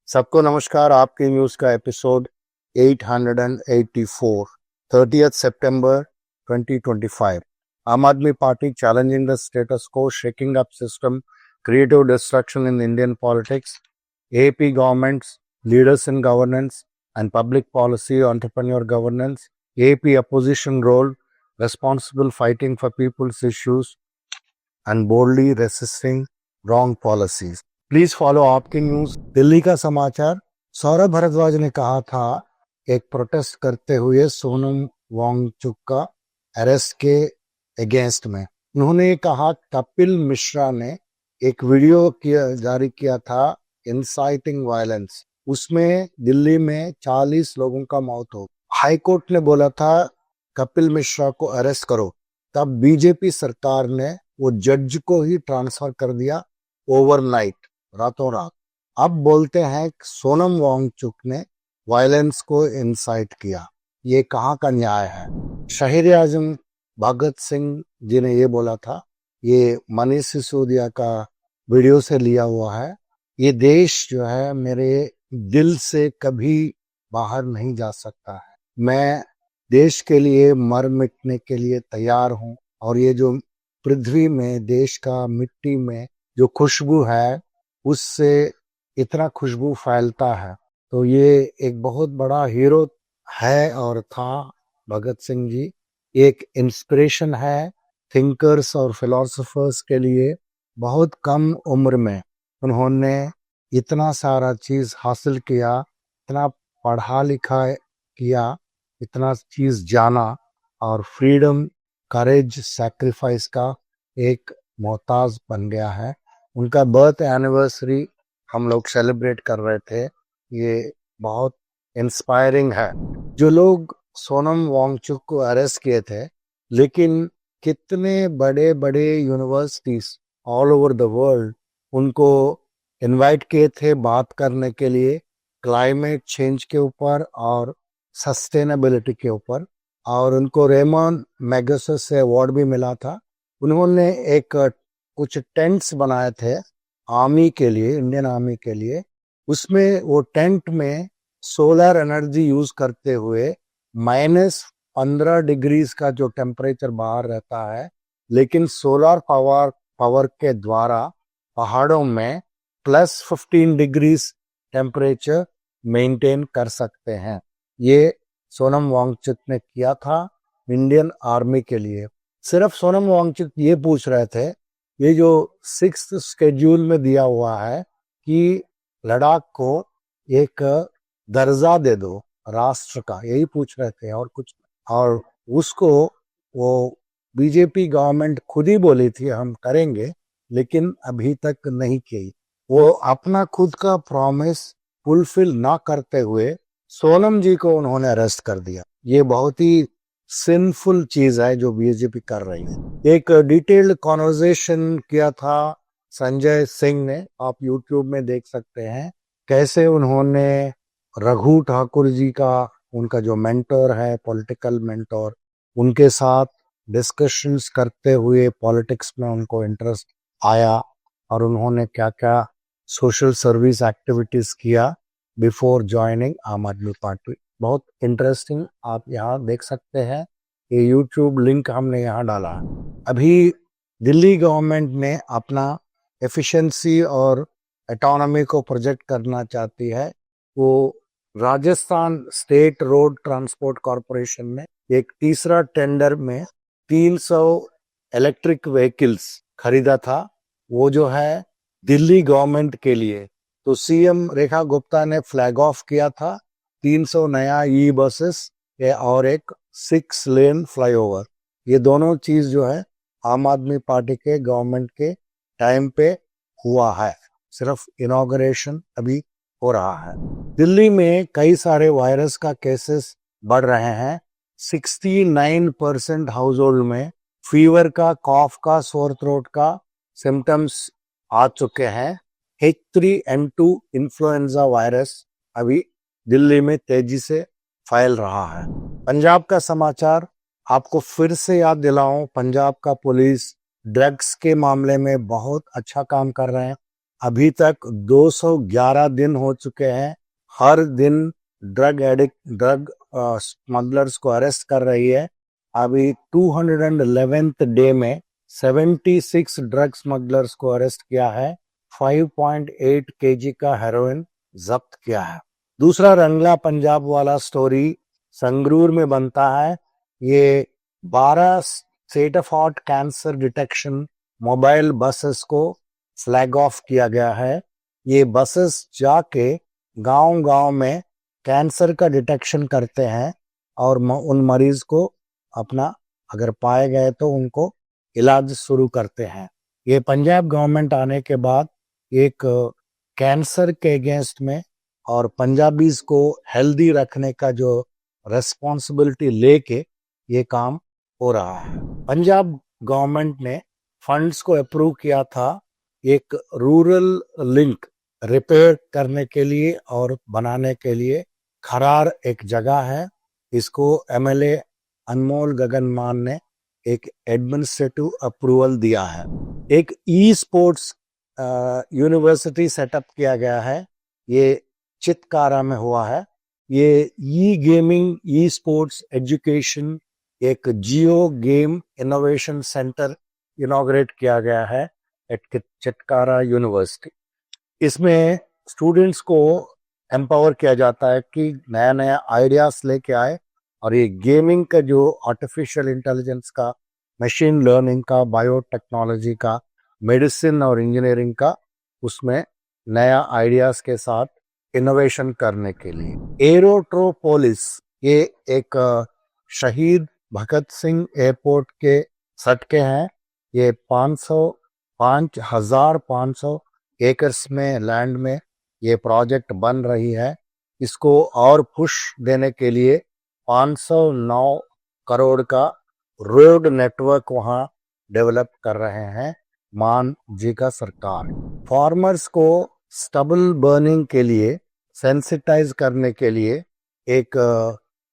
सबको नमस्कार। आपकी न्यूज का एपिसोड 884, 30th September 2025। आम आदमी party challenging the status quo, shaking up system, creative destruction in Indian politics, AP governments, leaders in governance and public policy, entrepreneur governance, AP opposition role, responsible fighting for people's issues and boldly resisting wrong policies। Please follow आपकी news. Delhi का समाचार। सौरभ भारद्वाज ने कहा था एक protest करते हुए सोनम वांगचुक का अरेस्ट के अगेंस्ट में। उन्होंने कहा कपिल मिश्रा ने एक वीडियो जारी किया था इंसाइटिंग वायलेंस, उसमें दिल्ली में 40 लोगों का मौत हो। हाई कोर्ट ने बोला था कपिल मिश्रा को अरेस्ट करो, तब बीजेपी सरकार ने वो जज को ही ट्रांसफर कर दिया ओवरनाइट, रातों रात। अब बोलते हैं सोनम वांगचुक ने वायलेंस को इंसाइट किया। ये कहाँ का न्याय है? शहीद आजम भगत सिंह जी ने ये बोला था। ये मनीष सिसोदिया का वीडियो से लिया हुआ है। ये देश जो है मेरे दिल से कभी बाहर नहीं जा सकता है। मैं देश के लिए मर मिटने के लिए तैयार हूँ। और ये जो पृथ्वी में, देश का मिट्टी में जो खुशबू है, उससे इतना खुशबू फैलता है। तो ये एक बहुत बड़ा हीरो है और था भगत सिंह जी। एक इंस्पिरेशन है थिंकर्स और फिलोसोफर्स के लिए। बहुत कम उम्र में उन्होंने इतना सारा चीज हासिल किया, इतना पढ़ा लिखा किया, इतना चीज जाना और फ्रीडम, करेज, सैक्रिफाइस का एक मोहताज बन गया है। उनका बर्थ एनिवर्सरी हम लोग सेलिब्रेट कर रहे थे। ये बहुत इंस्पायरिंग है। जो लोग सोनम वांगचुक को अरेस्ट किए थे, लेकिन कितने बड़े बड़े universities all over the world उनको इनवाइट किए थे बात करने के लिए क्लाइमेट चेंज के ऊपर और सस्टेनेबिलिटी के ऊपर, और उनको रेमन मैगसेसे से अवार्ड भी मिला था। उन्होंने एक कुछ टेंट्स बनाए थे आर्मी के लिए, इंडियन आर्मी के लिए। उसमें वो टेंट में सोलर एनर्जी यूज करते हुए -15 डिग्रीज का जो टेम्परेचर बाहर रहता है, लेकिन सोलर पावर के द्वारा पहाड़ों में +15 डिग्रीज टेम्परेचर मेंटेन कर सकते हैं। ये सोनम वांगचुक ने किया था इंडियन आर्मी के लिए। सिर्फ सोनम वांगचुक ये पूछ रहे थे, ये जो 6th शेड्यूल में दिया हुआ है कि लद्दाख को एक दर्जा दे दो राष्ट्र का, यही पूछ रहे थे और कुछ। और उसको वो बीजेपी गवर्नमेंट खुद ही बोली थी हम करेंगे, लेकिन अभी तक नहीं की। वो अपना खुद का प्रॉमिस फुलफिल ना करते हुए सोनम जी को उन्होंने अरेस्ट कर दिया। ये बहुत ही सिंफुल चीज है जो बीजेपी कर रही है। एक डिटेल्ड कॉन्वर्सेशन किया था संजय सिंह ने, आप यूट्यूब में देख सकते हैं कैसे उन्होंने रघु ठाकुर जी का, उनका जो मेंटर है, पॉलिटिकल मेंटर, उनके साथ डिस्कशंस करते हुए पॉलिटिक्स में उनको इंटरेस्ट आया और उन्होंने क्या क्या सोशल सर्विस एक्टिविटीज किया बिफोर ज्वाइनिंग आम आदमी पार्टी। बहुत इंटरेस्टिंग, आप यहाँ देख सकते हैं। ये यूट्यूब लिंक हमने यहाँ डाला है। अभी दिल्ली गवर्नमेंट ने अपना एफिशिएंसी और ऑटोनॉमी को प्रोजेक्ट करना चाहती है। वो Rajasthan state road transport corporation ने एक तीसरा टेंडर में 300 इलेक्ट्रिक व्हीकल्स खरीदा था। वो जो है दिल्ली गवर्नमेंट के लिए। तो सीएम रेखा गुप्ता ने फ्लैग ऑफ किया था 300 नया ई बसेस और एक 6 लेन फ्लाईओवर। ये दोनों चीज जो है आम आदमी पार्टी के गवर्नमेंट के टाइम पे हुआ है। सिर्फ इनॉग्रेशन अभी हो रहा है। दिल्ली में कई सारे वायरस का केसेस बढ़ रहे हैं। 69% हाउस होल्ड में फीवर का, कॉफ का, सोर थ्रोट का सिम्टम्स आ चुके हैं। H3N2 इन्फ्लुएंजा वायरस अभी दिल्ली में तेजी से फैल रहा है। पंजाब का समाचार आपको फिर से याद दिलाऊं, पंजाब का पुलिस ड्रग्स के मामले में बहुत अच्छा काम कर रहे हैं। अभी तक 211 दिन हो चुके हैं। हर दिन ड्रग स्मगलर्स को अरेस्ट कर रही है। अभी 211th डे में 76 ड्रग स्मगलर्स को अरेस्ट किया है। 5.8 केजी का हेरोइन जब्त किया है। दूसरा रंगला पंजाब वाला स्टोरी संगरूर में बनता है। ये 12 state of art cancer detection mobile buses को फ्लैग ऑफ किया गया है। ये बसेस जाके गांव-गांव में कैंसर का डिटेक्शन करते हैं और उन मरीज को अपना अगर पाए गए तो उनको इलाज शुरू करते हैं। ये पंजाब गवर्नमेंट आने के बाद एक कैंसर के अगेंस्ट में और पंजाबीज को हेल्दी रखने का जो रेस्पॉन्सिबिलिटी लेके ये काम हो रहा है। पंजाब गवर्नमेंट ने फंड्स को अप्रूव किया था एक रूरल लिंक रिपेयर करने के लिए और बनाने के लिए। खरार एक जगह है, इसको एमएलए अनमोल गगन मान ने एक एडमिनिस्ट्रेटिव अप्रूवल दिया है। एक ई स्पोर्ट्स यूनिवर्सिटी सेटअप किया गया है, ये चितकारा में हुआ है। ये ई गेमिंग ई स्पोर्ट्स एजुकेशन एक जियो गेम इनोवेशन सेंटर इनॉग्रेट किया गया है एट चितकारा यूनिवर्सिटी। इसमें स्टूडेंट्स को एम्पावर किया जाता है कि नया नया आइडियाज लेके आए और ये गेमिंग का जो आर्टिफिशियल इंटेलिजेंस का, मशीन लर्निंग का, बायोटेक्नोलॉजी का, मेडिसिन और इंजीनियरिंग का, उसमें नया आइडियाज के साथ इनोवेशन करने के लिए। एरोट्रोपोलिस ये एक शहीद भगत सिंह एयरपोर्ट के सटके हैं। ये 5,500 एकर्स में लैंड में ये प्रोजेक्ट बन रही है। इसको और पुश देने के लिए 509 करोड़ का रोड नेटवर्क वहां डेवलप कर रहे हैं मान जी का सरकार। फार्मर्स को स्टबल बर्निंग के लिए सेंसिटाइज करने के लिए एक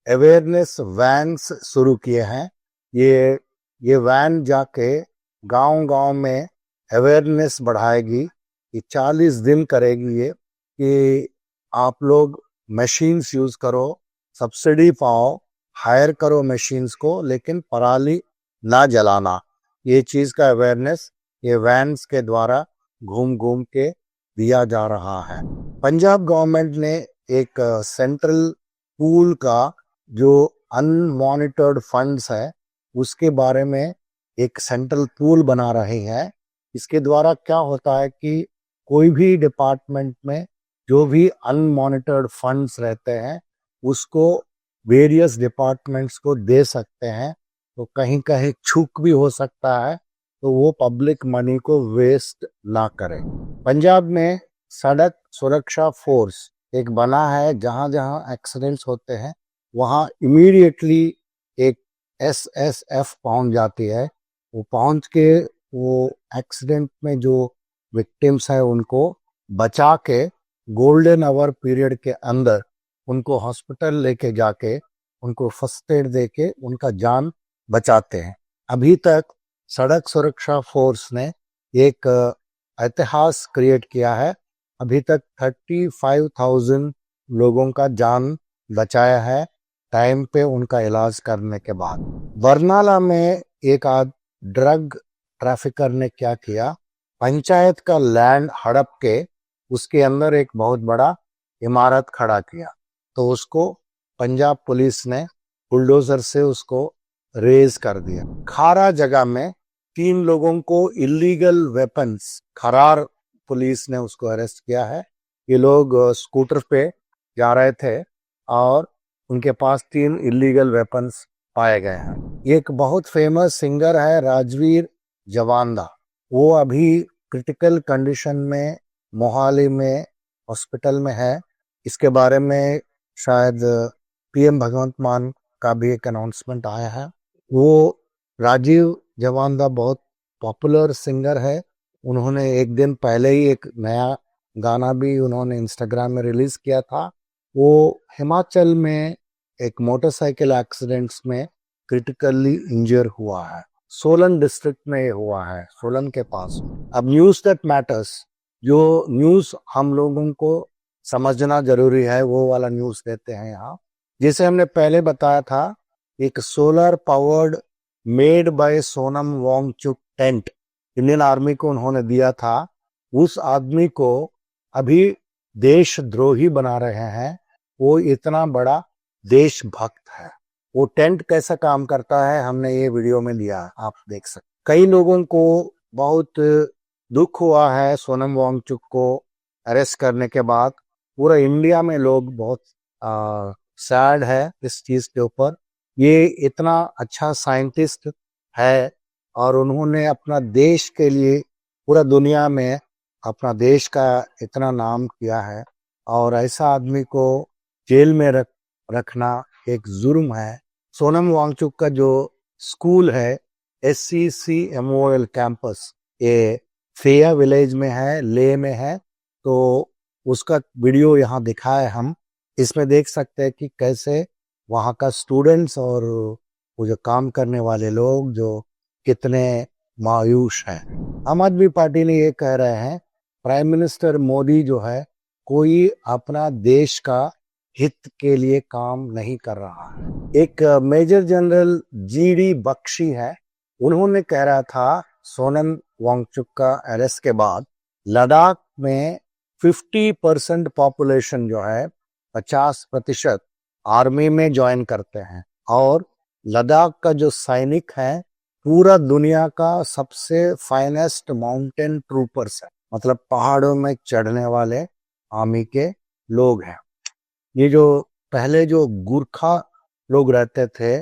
अवेयरनेस वैन्स शुरू किए हैं। ये वैन जाके गांव-गांव में अवेयरनेस बढ़ाएगी। ये 40 दिन करेगी ये कि आप लोग मशीन्स यूज करो, सब्सिडी पाओ, हायर करो मशीन्स को, लेकिन पराली ना जलाना। ये चीज का अवेयरनेस ये वैन्स के द्वारा घूम घूम के दिया जा रहा है। पंजाब गवर्नमेंट ने एक सेंट्रल पूल का जो अनमॉनिटर्ड फंड्स है उसके बारे में एक सेंट्रल पूल बना रही है। इसके द्वारा क्या होता है कि कोई भी डिपार्टमेंट में जो भी अनमॉनिटर्ड फंड्स रहते हैं उसको वेरियस डिपार्टमेंट्स को दे सकते हैं। तो कहीं कहीं चूक भी हो सकता है, तो वो पब्लिक मनी को वेस्ट ना करें। पंजाब में सड़क सुरक्षा फोर्स एक बना है, जहां जहां एक्सीडेंट्स होते हैं वहां इमीडिएटली एक एसएसएफ पहुंच जाती है। वो पहुंच के वो एक्सीडेंट में जो विक्टिम्स है उनको बचा के गोल्डन आवर पीरियड के अंदर उनको हॉस्पिटल लेके जाके उनको फर्स्ट एड दे के उनका जान बचाते हैं। अभी तक सड़क सुरक्षा फोर्स ने एक इतिहास क्रिएट किया है। अभी तक 35,000 लोगों का जान बचाया है टाइम पे उनका इलाज करने के बाद। बरनाला में एक ड्रग ट्रैफिकर ने क्या किया, पंचायत का लैंड हड़प के उसके अंदर एक बहुत बड़ा इमारत खड़ा किया। तो उसको पंजाब पुलिस ने बुलडोजर से उसको रेज कर दिया। खारा जगह में 3 लोगों को इलीगल वेपन्स, खरार पुलिस ने उसको अरेस्ट किया है। ये लोग स्कूटर पे जा रहे थे और उनके पास 3 इलीगल वेपन्स पाए गए हैं। एक बहुत फेमस सिंगर है राजवीर जवांदा, वो अभी क्रिटिकल कंडीशन में मोहाली में हॉस्पिटल में है। इसके बारे में शायद पीएम भगवंत मान का भी एक अनाउंसमेंट आया है। वो राजीव जवांदा बहुत पॉपुलर सिंगर है। उन्होंने एक दिन पहले ही एक नया गाना भी उन्होंने इंस्टाग्राम में रिलीज किया था। वो हिमाचल में एक मोटरसाइकिल एक्सीडेंट्स में क्रिटिकली इंजर हुआ है। सोलन डिस्ट्रिक्ट में ये हुआ है, सोलन के पास। अब न्यूज़ दैट मैटर्स, जो न्यूज़ हम लोगों को समझना जरूरी है, वो वाला न्यूज़ देते हैं यहाँ। जैसे हमने पहले बताया था, एक solar powered made by Sonam Wangchuk tent Indian army को उन्होंने दिया था। उस आदमी को अभी देशद्रोही बना रहे हैं। वो इतना बड़ा देशभक्त है। वो टेंट कैसा काम करता है, हमने ये वीडियो में लिया, आप देख सकते। कई लोगों को बहुत दुख हुआ है सोनम वांगचुक को अरेस्ट करने के बाद। पूरा इंडिया में लोग बहुत सैड है इस चीज के ऊपर। ये इतना अच्छा साइंटिस्ट है और उन्होंने अपना देश के लिए पूरा दुनिया में अपना देश का इतना नाम किया है, और ऐसा आदमी को जेल में रखना एक जुर्म है। सोनम वांगचुक का जो स्कूल है SCCMOL कैंपस, ये फेया विलेज में है, लेह में है। तो उसका वीडियो यहाँ दिखाए हम। इसमें देख सकते हैं कि कैसे वहाँ का स्टूडेंट्स और वो जो काम करने वाले लोग जो कितने मायूस हैं। आम आदमी पार्टी ने ये कह रहे हैं प्राइम मिनिस्टर मोदी जो है कोई अपना देश का हित के लिए काम नहीं कर रहा है। एक मेजर जनरल GD बख्शी है, उन्होंने कह रहा था सोनम वांगचुक का अरेस्ट के बाद लद्दाख में 50% पॉपुलेशन जो है 50% आर्मी में ज्वाइन करते हैं, और लद्दाख का जो सैनिक है पूरा दुनिया का सबसे फाइनेस्ट माउंटेन ट्रूपर्स है, मतलब पहाड़ों में चढ़ने वाले आर्मी के लोग हैं। ये जो पहले जो गुरखा लोग रहते थे,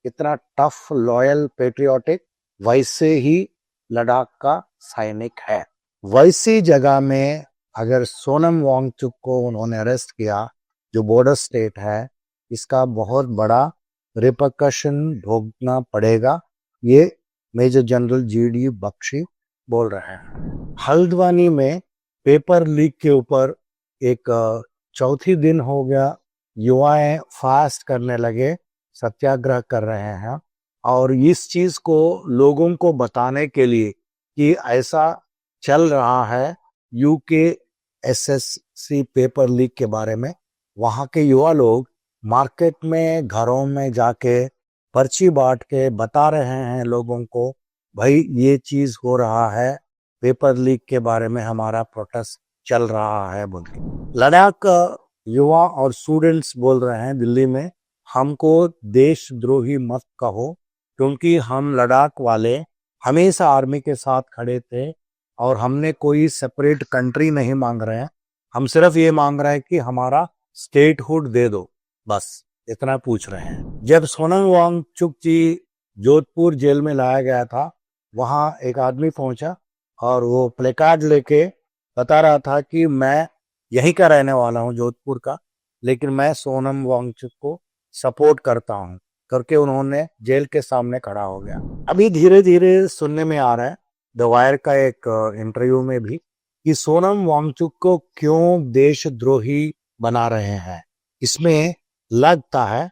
इतना टफ, लॉयल, पेट्रियोटिक, वैसे ही लद्दाख का सैनिक है। वैसी जगह में अगर सोनम वांगचुक को उन्होंने अरेस्ट किया, जो बॉर्डर स्टेट है, इसका बहुत बड़ा रिपरकशन भोगना पड़ेगा। ये मेजर जनरल GD बख्शी बोल रहे हैं। हल्द्वानी में पेपर लीक के ऊपर एक चौथी दिन हो गया, युवाएं फास्ट करने लगे, सत्याग्रह कर रहे हैं, और इस चीज को लोगों को बताने के लिए कि ऐसा चल रहा है UKSSC पेपर लीक के बारे में। वहाँ के युवा लोग मार्केट में, घरों में जाके पर्ची बांट के बता रहे हैं लोगों को, भाई ये चीज हो रहा है, पेपर लीक के बारे में हमारा प्रोटेस्ट चल रहा है बोल के। लद्दाख का युवा और स्टूडेंट्स बोल रहे हैं दिल्ली में, हमको देशद्रोही मत कहो, क्योंकि हम लद्दाख वाले हमेशा आर्मी के साथ खड़े थे और हमने कोई सेपरेट कंट्री नहीं मांग रहे हैं। हम सिर्फ ये मांग रहे हैं कि हमारा स्टेटहुड दे दो, बस इतना पूछ रहे हैं। जब सोनम वांगचुक जी जोधपुर जेल में लाया गया था, वहां एक आदमी पहुंचा और वो प्लेकार्ड लेके बता रहा था कि मैं यहीं का रहने वाला हूं, जोधपुर का, लेकिन मैं सोनम वांगचुक को सपोर्ट करता हूं करके उन्होंने जेल के सामने खड़ा हो गया। अभी धीरे धीरे सुनने में आ रहा है द वायर का एक इंटरव्यू में भी कि सोनम वांगचुक को क्यों देशद्रोही बना रहे हैं। इसमें लगता है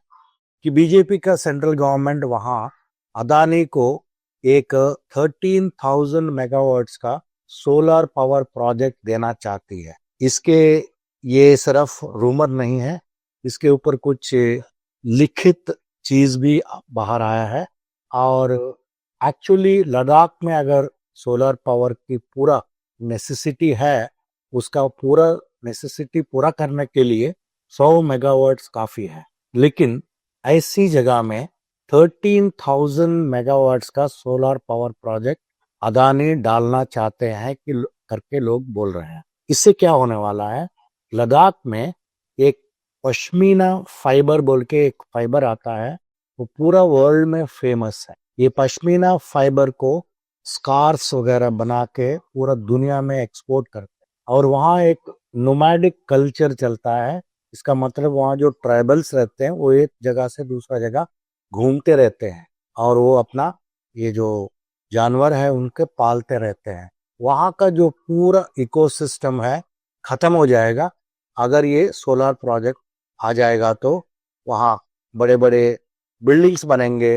कि बीजेपी का सेंट्रल गवर्नमेंट वहां अदानी को एक 13,000 मेगावाट्स का सोलर पावर प्रोजेक्ट देना चाहती है। इसके ये सिर्फ रूमर नहीं है, इसके ऊपर कुछ लिखित चीज भी बाहर आया है। और एक्चुअली लद्दाख में अगर सोलर पावर की पूरा नेसेसिटी है, उसका पूरा नेसेसिटी पूरा करने के लिए 100 मेगावाट्स काफी है, लेकिन ऐसी जगह में 13,000 मेगावाट्स का सोलर पावर प्रोजेक्ट अदानी डालना चाहते हैं कि करके लोग बोल रहे हैं। इससे क्या होने वाला है, लद्दाख में एक पश्मीना फाइबर बोल के एक फाइबर आता है, वो पूरा वर्ल्ड में फेमस है। ये पश्मीना फाइबर को स्कार्स वगैरह बना के पूरा दुनिया में एक्सपोर्ट करते हैं, और वहाँ एक नोमैडिक कल्चर चलता है। इसका मतलब वहाँ जो ट्राइबल्स रहते हैं वो एक जगह से दूसरा जगह घूमते रहते हैं, और वो अपना ये जो जानवर है उनके पालते रहते हैं। वहाँ का जो पूरा इकोसिस्टम है खत्म हो जाएगा अगर ये सोलर प्रोजेक्ट आ जाएगा तो। वहाँ बड़े बड़े बिल्डिंग्स बनेंगे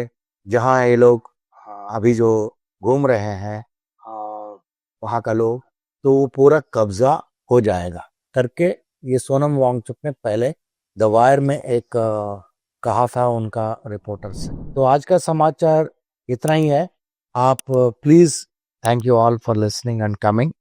जहाँ ये लोग अभी जो घूम रहे हैं वहाँ का लोग, तो वो पूरा कब्जा हो जाएगा करके ये सोनम वांगचुक ने पहले द वायर में एक कहा था उनका रिपोर्टर से। तो आज का समाचार इतना ही है। आप please, thank you all for listening and coming.